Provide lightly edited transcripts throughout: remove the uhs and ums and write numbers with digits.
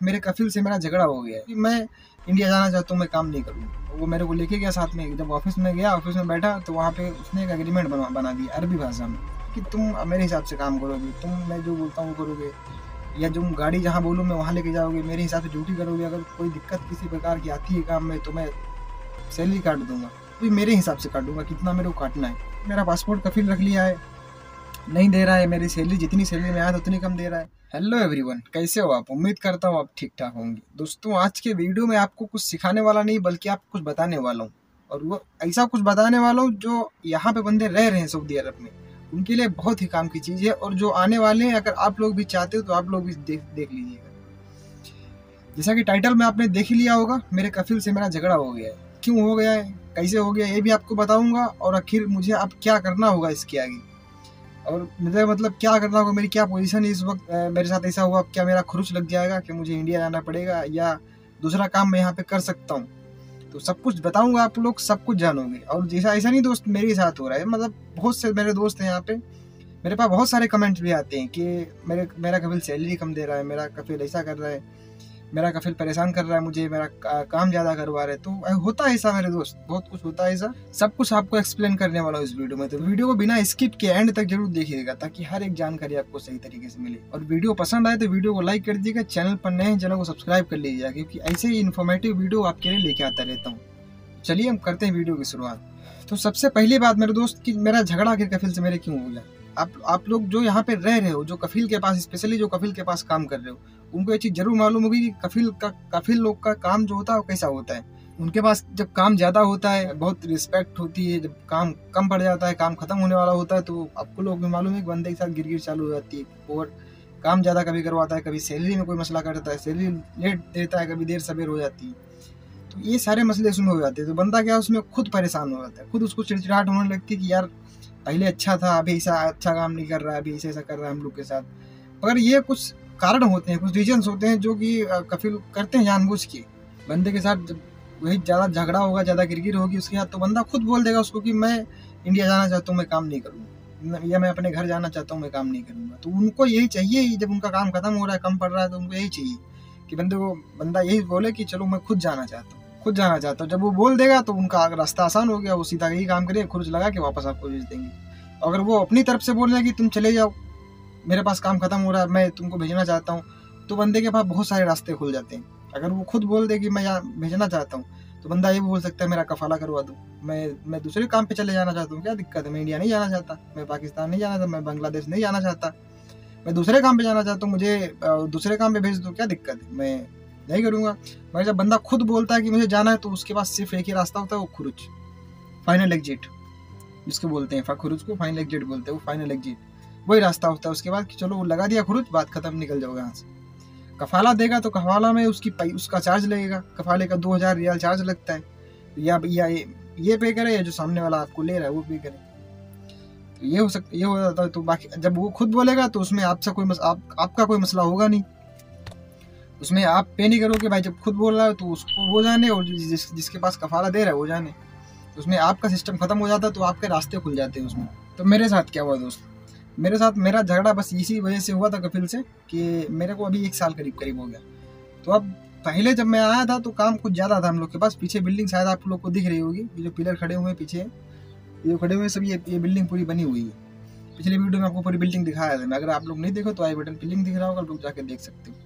मेरे कफिल से मेरा झगड़ा हो गया है कि मैं इंडिया जाना चाहता हूँ, मैं काम नहीं करूँगा। वो मेरे को लेके गया साथ में, जब ऑफिस में गया, ऑफिस में बैठा तो वहाँ पे उसने एक एग्रीमेंट बना दिया अरबी भाषा में कि तुम मेरे हिसाब से काम करोगे, तुम मैं जो बोलता हूँ वो करोगे, या जो गाड़ी जहाँ बोलूँ मैं वहाँ लेके जाओगे, मेरे हिसाब से ड्यूटी करोगे। अगर कोई दिक्कत किसी प्रकार की आती है काम में तो मैं सैलरी काट दूंगा, तो मेरे हिसाब से काटूंगा, कितना मेरे को काटना है। मेरा पासपोर्ट कफिल रख लिया है, नहीं दे रहा है, मेरी सैलरी जितनी सैलरी में आया था उतनी कम दे रहा है। हेलो एवरीवन, कैसे हो आप? उम्मीद करता हूँ आप ठीक ठाक होंगे। दोस्तों, आज के वीडियो में आपको कुछ सिखाने वाला नहीं बल्कि आपको कुछ बताने वाला हूँ, और वो ऐसा कुछ बताने वाला हूँ जो यहाँ पे बंदे रह रहे हैं सऊदी अरब में, उनके लिए बहुत ही काम की चीज़ है, और जो आने वाले हैं अगर आप लोग भी चाहते हो तो आप लोग भी देख लीजिएगा। जैसा कि टाइटल में आपने देख ही लिया होगा, मेरे कफिल से मेरा झगड़ा हो गया है। क्यों हो गया है, कैसे हो गया, ये भी आपको बताऊंगा, और आखिर मुझे अब क्या करना होगा इसके आगे, और मुझे मतलब क्या करना होगा, मेरी क्या पोजीशन है इस वक्त। मेरे साथ ऐसा हुआ, क्या मेरा खर्च लग जाएगा कि मुझे इंडिया जाना पड़ेगा, या दूसरा काम मैं यहाँ पे कर सकता हूँ, तो सब कुछ बताऊंगा, आप लोग सब कुछ जानोगे। और जैसा ऐसा नहीं दोस्त मेरे साथ हो रहा है, मतलब बहुत से मेरे दोस्त हैं यहाँ पे, मेरे पास बहुत सारे कमेंट्स भी आते हैं कि मेरा कफिल सैलरी कम दे रहा है, मेरा कफिल ऐसा कर रहा है, मेरा कफिल परेशान कर रहा है मुझे, मेरा काम ज़्यादा करवा रहे। तो होता है ऐसा मेरे दोस्त, बहुत कुछ होता है ऐसा, सब कुछ आपको एक्सप्लेन करने वाला हूँ इस वीडियो में। तो वीडियो को बिना स्किप के एंड तक जरूर देखिएगा ताकि हर एक जानकारी आपको सही तरीके से मिले। और वीडियो पसंद आए तो वीडियो को लाइक कर दीजिएगा, चैनल पर नए हैं चैनल को सब्सक्राइब कर लीजिएगा, क्योंकि ऐसे ही इन्फॉर्मेटिव वीडियो आपके लिए लेके आता रहता हूँ। चलिए हम करते हैं वीडियो की शुरुआत। तो सबसे पहली बात मेरे दोस्त कि मेरा झगड़ा आखिर कफिल से मेरे क्यों हो गया। आप लोग जो यहाँ पे रह रहे हो, जो कफिल के पास, स्पेशली जो कफिल के पास काम कर रहे हो, उनको ये चीज़ जरूर मालूम होगी कि कफिल लोग का काम जो होता है वो कैसा होता है। उनके पास जब काम ज़्यादा होता है बहुत रिस्पेक्ट होती है, जब काम कम पड़ जाता है, काम खत्म होने वाला होता है, तो आपको लोग भी मालूम है कि बंदे के साथ गिर चालू हो जाती है। और काम ज़्यादा कभी करवाता है, कभी सैलरी में कोई मसला करता है, सैलरी लेट देता है, कभी देर सवेर हो जाती है, तो ये सारे मसले उसमें हो जाते हैं। तो बंदा क्या उसमें खुद परेशान हो जाता है, खुद उसको चिड़चिड़ाहट होने लगती है कि यार पहले अच्छा था, अभी ऐसा अच्छा काम नहीं कर रहा है, अभी ऐसा कर रहा है हम लोग के साथ। मगर ये कुछ कारण होते हैं, कुछ रीजंस होते हैं जो कि कफिल करते हैं जानबूझ के बंदे के साथ। जब वही ज़्यादा झगड़ा होगा, ज़्यादा गिरगिर होगी उसके साथ, तो बंदा खुद बोल देगा उसको कि मैं इंडिया जाना चाहता हूँ, मैं काम नहीं करूँगा, या मैं अपने घर जाना चाहता हूँ, मैं काम नहीं करूँगा। तो उनको यही चाहिए ही, जब उनका काम खत्म हो रहा है, कम पड़ रहा है, तो उनको यही चाहिए कि बंदा यही बोले कि चलो मैं खुद जाना चाहता हूँ, जब वो बोल देगा तो उनका रास्ता आसान हो गया, वो सीधा यही काम करेंगे, खुर्ज लगा के वापस आपको भेज देंगे। अगर वो अपनी तरफ से बोल रहे हैं कि तुम चले जाओ, मेरे पास काम खत्म हो रहा है, मैं तुमको भेजना चाहता हूँ, तो बंदे के पास बहुत सारे रास्ते खुल जाते हैं। अगर वो खुद बोल दे कि मैं यहाँ भेजना चाहता हूँ, तो बंदा ये भी बोल सकता है मेरा कफाला करवा दो, मैं दूसरे काम पे चले जाना चाहता हूँ, क्या दिक्कत है, मैं इंडिया नहीं जाना चाहता, मैं पाकिस्तान नहीं जाना चाहता, मैं बांग्लादेश नहीं जाना चाहता, मैं दूसरे काम पे जाना चाहता हूँ, मुझे दूसरे काम पे भेज दो, क्या दिक्कत है, मैं नहीं करूँगा। मगर जब बंदा खुद बोलता है कि मुझे जाना है, तो उसके पास सिर्फ एक ही रास्ता होता है, वो खुरुज, फाइनल एग्जिट जिसको बोलते हैं, खुरुज को फाइनल एग्जिट बोलते हैं, वो फाइनल एग्जिट वही रास्ता होता है। उसके बाद कि चलो वो लगा दिया खुरुज, बात खत्म, निकल जाओगे यहाँ से। कफाला देगा तो कफाला में उसका चार्ज लगेगा, कफाले का 2000 रियाल चार्ज लगता है, या ये पे करे, या जो सामने वाला आपको ले रहा है वो पे करे, तो ये हो जाता है। तो बाकी जब वो खुद बोलेगा तो उसमें आपका कोई मसला होगा नहीं, उसमें आप पे नहीं करोगे भाई। जब खुद बोल रहा है तो उसको वो जाने, और जिसके पास कफाला दे रहा है वो जाने, तो उसमें आपका सिस्टम खत्म हो जाता है, तो आपके रास्ते खुल जाते हैं उसमें। तो मेरे साथ क्या हुआ दोस्त, मेरे साथ मेरा झगड़ा बस इसी वजह से हुआ था कफिल से कि मेरे को अभी 1 साल करीब हो गया। तो अब पहले जब मैं आया था तो काम कुछ ज़्यादा था हम लोग के पास। पीछे बिल्डिंग शायद आप लोग को दिख रही होगी, ये जो पिलर खड़े हुए हैं पीछे, ये जो खड़े हुए सब, ये बिल्डिंग पूरी बनी हुई है। पिछले वीडियो में आपको पूरी बिल्डिंग दिखाया था मैं, अगर आप लोग नहीं देखो तो आई बटन बिल्डिंग दिख रहा होगा, लोग जाके देख सकते हो।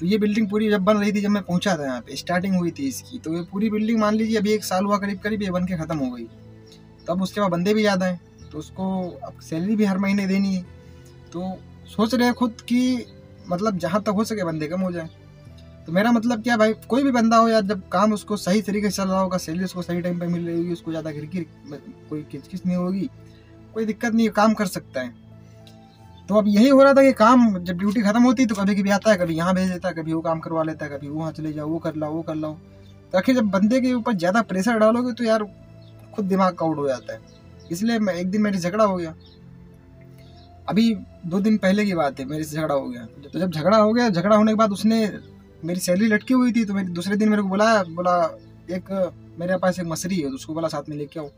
तो ये बिल्डिंग पूरी जब बन रही थी, जब मैं पहुंचा था यहाँ पे, स्टार्टिंग हुई थी इसकी, तो ये पूरी बिल्डिंग मान लीजिए अभी 1 साल हुआ करीब ये बन के ख़त्म हो गई। तो अब उसके बाद बंदे भी ज़्यादा हैं, तो उसको अब सैलरी भी हर महीने देनी है, तो सोच रहे हैं खुद कि मतलब जहाँ तक हो सके बंदे कम हो जाए। तो मेरा मतलब क्या भाई, कोई भी बंदा हो यार, जब काम उसको सही तरीके से चल रहा होगा, सैलरी उसको सही टाइम पे मिल रही होगी, उसको ज़्यादा कोई किचकिच नहीं होगी, कोई दिक्कत नहीं, काम कर सकता है। तो अब यही हो रहा था कि काम जब ड्यूटी खत्म होती तो कभी कभी आता है, कभी यहाँ भेज देता है, कभी वो काम करवा लेता है, कभी वहाँ चले जाओ, वो कर लाओ। तो आखिर जब बंदे के ऊपर ज़्यादा प्रेशर डालोगे तो यार खुद दिमाग आउट हो जाता है। इसलिए एक दिन मेरे झगड़ा हो गया, अभी 2 दिन पहले की बात है, मेरे से झगड़ा हो गया। तो जब झगड़ा हो गया, झगड़ा होने के बाद उसने, मेरी सैलरी लटकी हुई थी, तो मेरे दूसरे दिन मेरे को बोला एक मेरे पास एक मछली है, तो उसको बोला साथ में लेके आओ।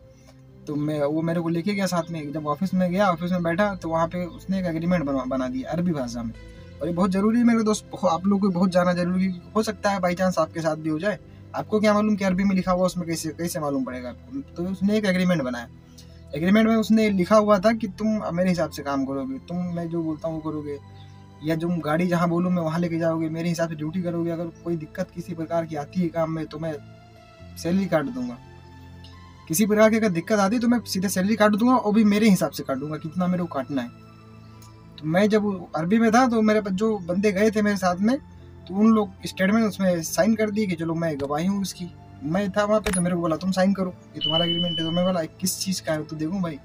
तो वो मेरे को लेके गया साथ में। जब ऑफिस में गया, ऑफिस में बैठा, तो वहाँ पे उसने एक एग्रीमेंट बना दिया अरबी भाषा में और ये बहुत ज़रूरी है मेरे दोस्त, आप लोग को बहुत जानना जरूरी है। हो सकता है बाई चांस आपके साथ भी हो जाए, आपको क्या मालूम कि अरबी में लिखा हुआ उसमें कैसे कैसे मालूम पड़ेगा आपको। तो उसने एक एग्रीमेंट बनाया, एग्रीमेंट में उसने लिखा हुआ था कि तुम मेरे हिसाब से काम करोगे, तुम मैं जो बोलता हूँ वो करोगे, या जो गाड़ी जहाँ बोलूँ मैं वहाँ लेके जाओगे, मेरे हिसाब से ड्यूटी करोगे। अगर कोई दिक्कत किसी प्रकार की आती है काम में तो मैं सैलरी काट दूंगा, किसी प्रकार की अगर दिक्कत आती है तो मैं सीधे सैलरी काट दूंगा, और भी मेरे हिसाब से काट दूंगा कितना मेरे को काटना है। तो मैं जब अरबी में था तो मेरे जो बंदे गए थे मेरे साथ में, तो उन लोग स्टेटमेंट उसमें साइन कर दिए कि चलो मैं गवाही हूँ उसकी। मैं था वहाँ पे तो मेरे को बोला तुम साइन करो, ये तुम्हारा एग्रीमेंट है। तो मैं बोला किस चीज़ का है तो देखूँ भाई,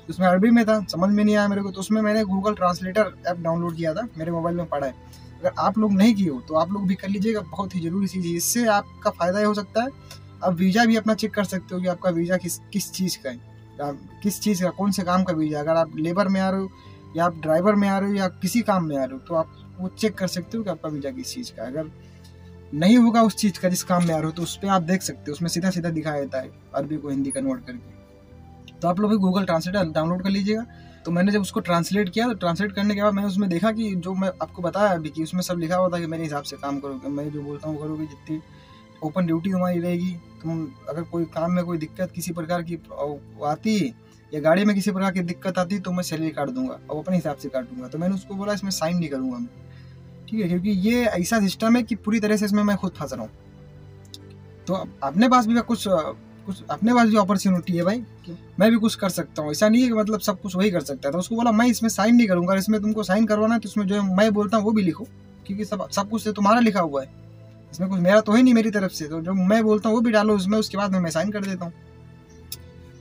उसमें अरबी में था, समझ में नहीं आया मेरे को। तो उसमें मैंने गूगल ट्रांसलेटर ऐप डाउनलोड किया था, मेरे मोबाइल में पड़ा है। अगर आप लोग नहीं किए हो तो आप लोग भी कर लीजिएगा, बहुत ही ज़रूरी चीज़ है, इससे आपका फ़ायदा ये हो सकता है। आप वीज़ा भी अपना चेक कर सकते हो कि आपका वीज़ा किस चीज़ का है, किस चीज़ का, कौन से काम का वीज़ा। अगर आप लेबर में आ रहे हो या आप ड्राइवर में आ रहे हो या किसी काम में आ रहे हो, तो आप वो चेक कर सकते हो कि आपका वीज़ा किस चीज़ का है। अगर नहीं होगा उस चीज़ का जिस काम में आ रहे हो तो उस पर आप देख सकते हो, उसमें सीधा सीधा दिखाया देता है अरबी को हिंदी कन्वर्ट करके। तो आप लोग भी गूगल ट्रांसलेटर डाउनलोड कर लीजिएगा। तो मैंने जब उसको ट्रांसलेट किया, तो ट्रांसलेट करने के बाद मैंने उसमें देखा कि जो मैं आपको बताया अभी कि उसमें सब लिखा हुआ था कि मेरे हिसाब से काम करोगे, मैं जो बोलता हूँ करोगे, जितनी ओपन ड्यूटी तुम्हारी रहेगी। तुम अगर कोई काम में कोई दिक्कत किसी प्रकार की आती है या गाड़ी में किसी प्रकार की दिक्कत आती है तो मैं सैलरी काट दूंगा और अपने हिसाब से काटूंगा। तो मैंने उसको बोला इसमें साइन नहीं करूंगा मैं, ठीक है, क्योंकि ये ऐसा सिस्टम है कि पूरी तरह से इसमें मैं खुद फंस रहा हूँ। तो अपने पास भी कुछ अपने पास भी अपॉर्चुनिटी है भाई, मैं भी कुछ कर सकता हूँ। ऐसा नहीं है कि मतलब सब कुछ वही कर सकता है। तो उसको बोला मैं इसमें साइन नहीं करूंगा, इसमें तुमको साइन करवाना है तो उसमें जो मैं बोलता हूँ वो भी लिखो, क्योंकि सब कुछ तुम्हारा लिखा हुआ है, इसमें कुछ मेरा तो है नहीं मेरी तरफ से। तो जो मैं बोलता हूँ वो भी डालो उसमें, उसके बाद मैं साइन कर देता हूँ।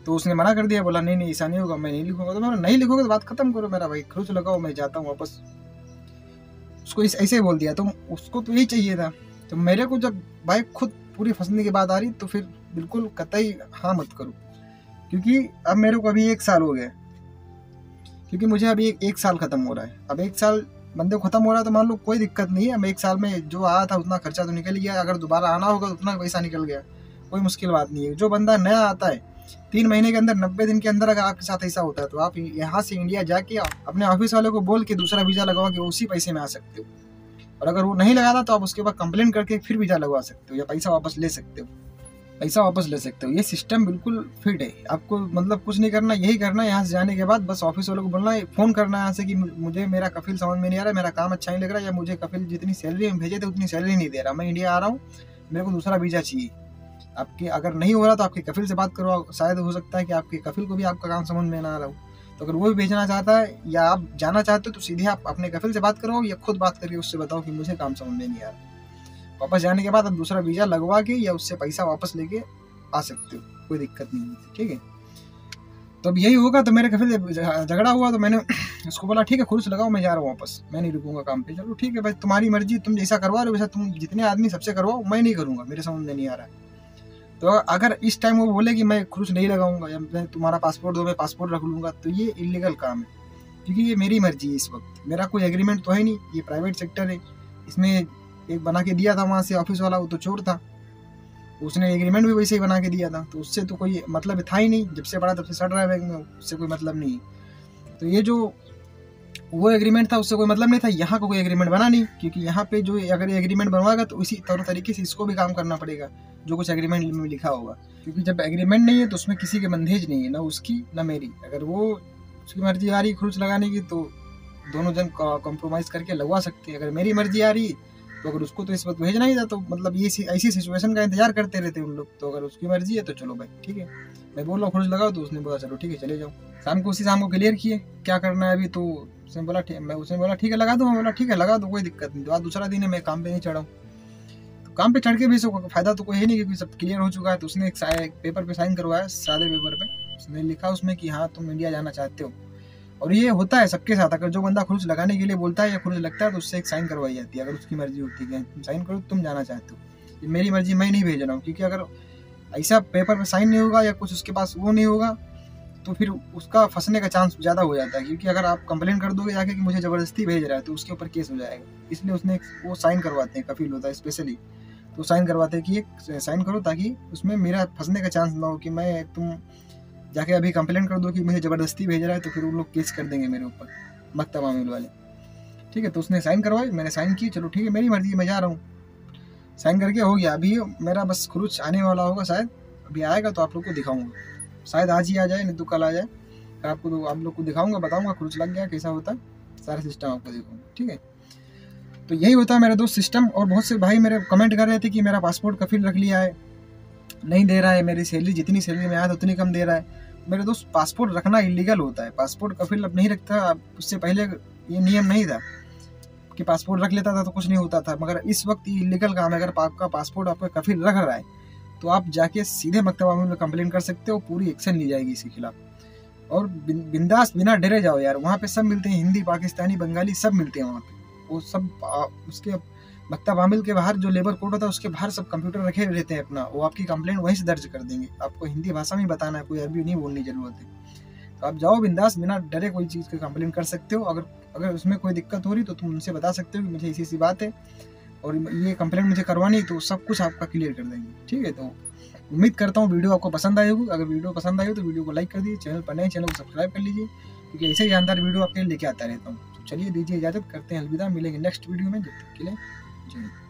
तो उसने मना कर दिया, बोला नहीं ऐसा नहीं होगा, मैं नहीं लिखूंगा। तो मैं नहीं लिखोगे तो बात खत्म करो मेरा भाई, खर्च लगाओ, मैं जाता हूँ वापस। उसको ऐसे ही बोल दिया। तो उसको तो यही चाहिए था। तो मेरे को जब भाई खुद पूरी फंसने की बात आ रही तो फिर बिल्कुल कतई हाँ मत करो, क्योंकि अब मेरे को अभी 1 साल हो गया, क्योंकि मुझे अभी एक साल खत्म हो रहा है। अब 1 साल बंदे को खत्म हो रहा है तो मान लो कोई दिक्कत नहीं है। अब 1 साल में जो आया था उतना खर्चा तो निकल गया, अगर दोबारा आना होगा तो उतना पैसा निकल गया, कोई मुश्किल बात नहीं है। जो बंदा नया आता है 3 महीने के अंदर 90 दिन के अंदर अगर आपके साथ ऐसा होता है तो आप यहाँ से इंडिया जाके अपने ऑफिस वाले को बोल के दूसरा वीज़ा लगवा के उसी पैसे में आ सकते हो। और अगर वो नहीं लगाता तो आप उसके बाद कंप्लेंट करके फिर वीज़ा लगवा सकते हो या पैसा वापस ले सकते हो, ये सिस्टम बिल्कुल फिट है। आपको मतलब कुछ नहीं करना, यही करना है यहाँ से जाने के बाद बस ऑफिस वालों को बोलना है, फ़ोन करना है यहाँ से कि मुझे मेरा कफिल समझ में नहीं आ रहा है, मेरा काम अच्छा नहीं लग रहा है, या मुझे कफिल जितनी सैलरी भेजे थे उतनी सैलरी नहीं दे रहा, मैं इंडिया आ रहा हूँ, मेरे को दूसरा वीज़ा चाहिए। आपके अगर नहीं हो रहा तो आपके कफिल से बात करो, शायद हो सकता है कि आपके कफिल को भी आपका काम समझ में ना आ रहा हो। तो अगर वो भी भेजना चाहता है या आप जाना चाहते हो तो सीधे आप अपने कफिल से बात करो या खुद बात करके उससे बताओ कि मुझे काम समझ में नहीं आ रहा। वापस जाने के बाद आप दूसरा वीज़ा लगवा के या उससे पैसा वापस लेके आ सकते हो, कोई दिक्कत नहीं है, ठीक है। तो अब यही होगा। तो मेरे कफिल झगड़ा हुआ तो मैंने उसको बोला ठीक है खुर्स लगाओ, मैं जा रहा हूँ वापस, मैं नहीं रुकूंगा काम पे। चलो ठीक है भाई, तुम्हारी मर्जी, तुम जैसा करवा रहे हो वैसा तुम जितने आदमी सबसे करवाओ, मैं नहीं करूँगा, मेरे समझ में नहीं आ रहा है। तो अगर इस टाइम वो बोले कि मैं खुर्स नहीं लगाऊंगा या मैं तुम्हारा पासपोर्ट दो मैं पासपोर्ट रख लूँगा, तो ये इलीगल काम है, क्योंकि ये मेरी मर्जी है। इस वक्त मेरा कोई एग्रीमेंट तो है नहीं, ये प्राइवेट सेक्टर है। इसमें एक बना के दिया था वहाँ से ऑफिस वाला, वो तो चोर था, उसने एग्रीमेंट भी वैसे ही बना के दिया था, तो उससे तो कोई मतलब था ही नहीं। जब से पड़ा तब से सड़ रहा है बैग में, उससे कोई मतलब नहीं। तो ये जो वो एग्रीमेंट था उससे कोई मतलब नहीं था, यहाँ का कोई एग्रीमेंट बना नहीं, क्योंकि यहाँ पे जो अगर एग्रीमेंट बनवाएगा तो इसी तरीके से इसको भी काम करना पड़ेगा जो कुछ एग्रीमेंट में लिखा होगा। क्योंकि जब एग्रीमेंट नहीं है तो उसमें किसी के बंधेज नहीं है, ना उसकी ना मेरी। अगर वो उसकी मर्जी आ रही खर्च लगाने की तो दोनों जन कॉम्प्रोमाइज़ करके लगवा सकते हैं। अगर मेरी मर्जी आ रही तो अगर उसको तो इस वक्त भेजना ही था, तो मतलब ये ऐसी सिचुएशन का इंतजार करते रहते उन लोग। तो अगर उसकी मर्जी है तो चलो भाई ठीक है, मैं बोल रहा हूँ खर्च लगाओ, तो उसने बोला चलो ठीक है चले जाओ। शाम को क्लियर किए क्या करना है अभी। तो उसने बोला ठीक है लगा दो। मैं बोला ठीक है लगा दो, कोई दिक्कत नहीं। तो आज दूसरा दिन है, मैं काम पे नहीं चढ़ा हूँ। तो काम पे चढ़ के भी फायदा तो कोई है नहीं, क्योंकि सब क्लियर हो चुका है। तो उसने एक पेपर पे साइन करवाया, सादे पेपर पे उसने लिखा उसमें कि हाँ तुम इंडिया जाना चाहते हो। और ये होता है सबके साथ, अगर जो बंदा खुर्ज लगाने के लिए बोलता है या खुर्ज लगता है तो उससे एक साइन करवाई जाती है, अगर उसकी मर्जी होती है तुम साइन करो, तुम जाना चाहते हो। ये मेरी मर्जी, मैं नहीं भेज रहा हूँ। क्योंकि अगर ऐसा पेपर पे साइन नहीं होगा या कुछ उसके पास वो नहीं होगा तो फिर उसका फंसने का चांस ज़्यादा हो जाता है। क्योंकि अगर आप कंप्लेन कर दोगे जाके कि मुझे ज़बरदस्ती भेज रहा है तो उसके ऊपर केस हो जाएगा। इसलिए उसने वो साइन करवाते हैं, कफील होता है स्पेशली, तो साइन करवाते हैं कि एक साइन करो ताकि उसमें मेरा फंसने का चांस ना हो कि मैं तुम जाके अभी कंप्लेंट कर दो कि मुझे ज़बरदस्ती भेज रहा है, तो फिर वो लोग केस कर देंगे मेरे ऊपर, मकता मामिल वाले। ठीक है। तो उसने साइन करवाई, मैंने साइन की, चलो ठीक है मेरी मर्जी, मैं जा रहा हूँ। साइन करके हो गया। अभी मेरा बस खरूच आने वाला होगा शायद, अभी आएगा तो आप लोग को दिखाऊंगा, शायद आज ही आ जाए नहीं तो कल आ जाए। आपको तो आप लोग को दिखाऊंगा, बताऊंगा खरूच लग गया कैसा होता है, सारा सिस्टम आपको दिखाऊंगा, ठीक है। तो यही होता है मेरे दोस्त सिस्टम। और बहुत से भाई मेरे कमेंट कर रहे थे कि मेरा पासपोर्ट कफिल रख लिया है, नहीं दे रहा है, मेरी सैलरी जितनी सैलरी में आया था उतनी कम दे रहा है। मेरे दोस्त पासपोर्ट रखना इलीगल होता है, पासपोर्ट कफिल अब नहीं रखता, उससे पहले ये नियम नहीं था कि पासपोर्ट रख लेता था तो कुछ नहीं होता था, मगर इस वक्त ये इलीगल काम है। अगर आपका पासपोर्ट आपका कफिल रख रहा है तो आप जाके सीधे मकतब आमिल में कंप्लेन कर सकते हो, पूरी एक्शन ली जाएगी इसके खिलाफ। और बिंदास बिना डरे जाओ यार, वहाँ पे सब मिलते हैं, हिंदी पाकिस्तानी बंगाली सब मिलते हैं वहाँ पे। वो सब उसके मकतब आमिल के बाहर जो लेबर कोर्ट होता है उसके बाहर सब कंप्यूटर रखे रहते हैं अपना, वो आपकी कंप्लेंट वहीं से दर्ज कर देंगे। आपको हिंदी भाषा में बताना है, कोई अरबी नहीं बोलनी जरूरत है। तो आप जाओ बिंदास बिना डरे कोई चीज़ की कंप्लेंट कर सकते हो। अगर उसमें कोई दिक्कत हो रही तो तुम उनसे बता सकते हो कि मुझे ऐसी बात है और ये कंप्लेंट मुझे करवानी, तो सब कुछ आपका क्लियर कर देंगे, ठीक है। तो उम्मीद करता हूँ वीडियो आपको पसंद आई होगी। अगर वीडियो पसंद आई हो तो वीडियो को लाइक कर दीजिए, चैनल पर नए चैनल को सब्सक्राइब कर लीजिए, क्योंकि ऐसे ही जानदार वीडियो आपके लिए लेके आता रहता हूँ। तो चलिए दीजिए इजाज़त, करते हैं अलविदा, मिलेंगे नेक्स्ट वीडियो में, जब तक के लिए जय हिंद।